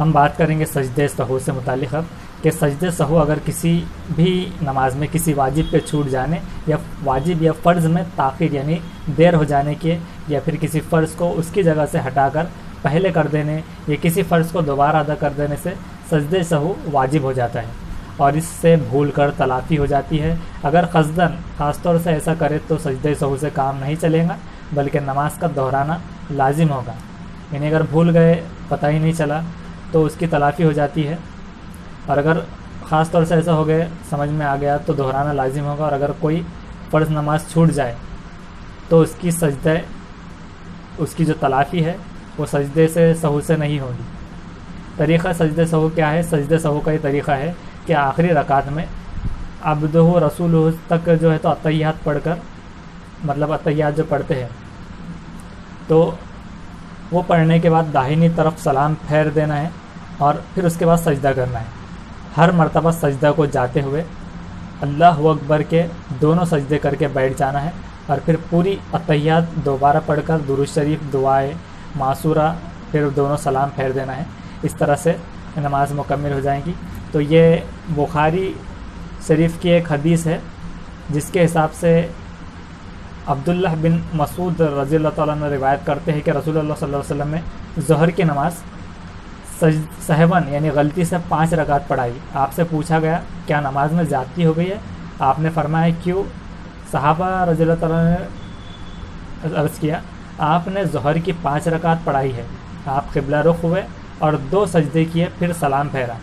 ہم بات کریں گے سجدے سہو سے متعلق اب، کہ سجدے سہو اگر کسی بھی نماز میں کسی واجب پہ چھوٹ جانے یا واجب یا فرض میں تاخیر یعنی دیر ہو جانے کے، یا پھر کسی فرض کو اس کی جگہ سے ہٹا کر پہلے کر دینے یا کسی فرض کو دوبارہ ادا کر دینے سے سجدے سہو واجب ہو جاتا ہے اور اس سے بھول کر تلافی ہو جاتی ہے۔ اگر قصداً خاص طور سے ایسا کرے تو سجدے سہو سے کام نہیں چلے گا بلکہ نماز کا دہرانا لازم ہوگا، یعنی اگر بھول گئے پتہ ہی نہیں چلا تو اس کی تلافی ہو جاتی ہے، اور اگر خاص طور سے ایسا ہو گئے سمجھ میں آ گیا تو دہرانا لازم ہوگا، اور اگر کوئی فرض نماز چھوٹ جائے تو اس کی جو تلافی ہے وہ سجدے سے سہو سے نہیں ہوگی۔ طریقہ سجدے سہو کیا ہے؟ سجدے سہو کا یہ طریقہ ہے کہ آخری رکعت میں عبدہ رسولہ تک جو ہے تو اتحیات پڑھ کر، مطلب اتحیات جو پڑھتے ہیں تو وہ پڑھنے کے بعد داہنی طرف سلام پھیر دینا ہے اور پھر اس کے بعد سجدہ کرنا ہے۔ ہر مرتبہ سجدہ کو جاتے ہوئے اللہ اکبر کے دونوں سجدے کر کے بیٹھ جانا ہے اور پھر پوری اتحیات دوبارہ پڑھ کر درود شریف، دعائے معصورہ، پھر دونوں سلام پھیر دینا ہے۔ اس طرح سے نماز مکمل ہو جائیں گی۔ تو یہ بخاری شریف کی ایک حدیث ہے جس کے حساب سے عبداللہ بن مسعود رضی اللہ تعالیٰ عنہ روایت کرتے ہیں کہ رسول اللہ صلی اللہ علیہ وسلم نے ظہر کی نماز سہون یعنی غلطی سے 5 رکعت پڑھائی۔ آپ سے پوچھا گیا کیا نماز میں زیادتی ہو گئی ہے؟ آپ نے فرمایا کیوں؟ صحابہ رضی اللہ تعالیٰ نے عرض کیا آپ نے ظہر کی 5 رکعت پڑھائی ہے، آپ قبلہ رخ ہوئے اور 2 سجدے کیے، پھر سلام پھیرا،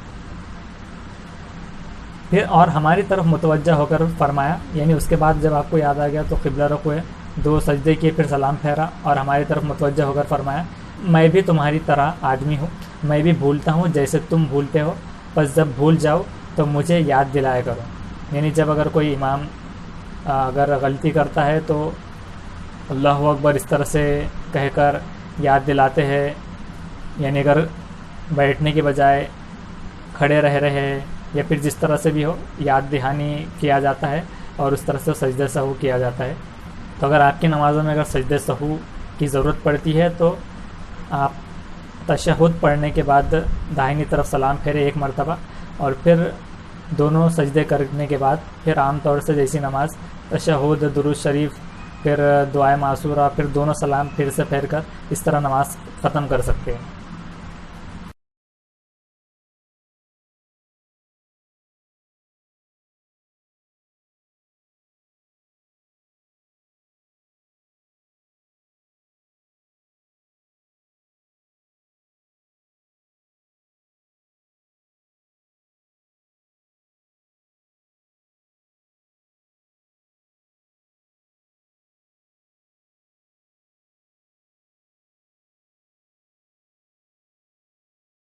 پھر اور ہماری طرف متوجہ ہو کر فرمایا، یعنی اس کے بعد جب آپ کو یاد آ گیا تو قبلہ رخ ہوئے، 2 سجدے کیے، پھر سلام پھیرا اور ہماری طرف متوجہ ہو کر فرمایا میں بھی تمہاری طرح آدمی ہوں، میں بھی بھولتا ہوں جیسے تم بھولتے ہو، بس جب بھول جاؤ تو مجھے یاد دلایا کرو۔ یعنی جب اگر کوئی امام اگر غلطی کرتا ہے تو اللہ اکبر اس طرح سے کہہ کر یاد دلاتے ہیں، یعنی اگر بیٹھنے کے بجائے کھڑے رہ رہے یا پھر جس طرح سے بھی ہو یاد دہانی کیا جاتا ہے اور اس طرح سے سجدہ سہو کیا جاتا ہے۔ تو اگر آپ کی نمازوں میں اگر سجدہ سہو کی ضرورت پڑتی ہے تو آپ تشہد پڑھنے کے بعد داہنی طرف سلام پھیرے 1 مرتبہ اور پھر دونوں سجدے کرنے کے بعد پھر عام طور سے جیسی نماز تشہد، درود شریف، پھر دعائے معصورہ، پھر دونوں سلام پھر سے پھیر کر اس طرح نماز ختم کر سکتے ہیں۔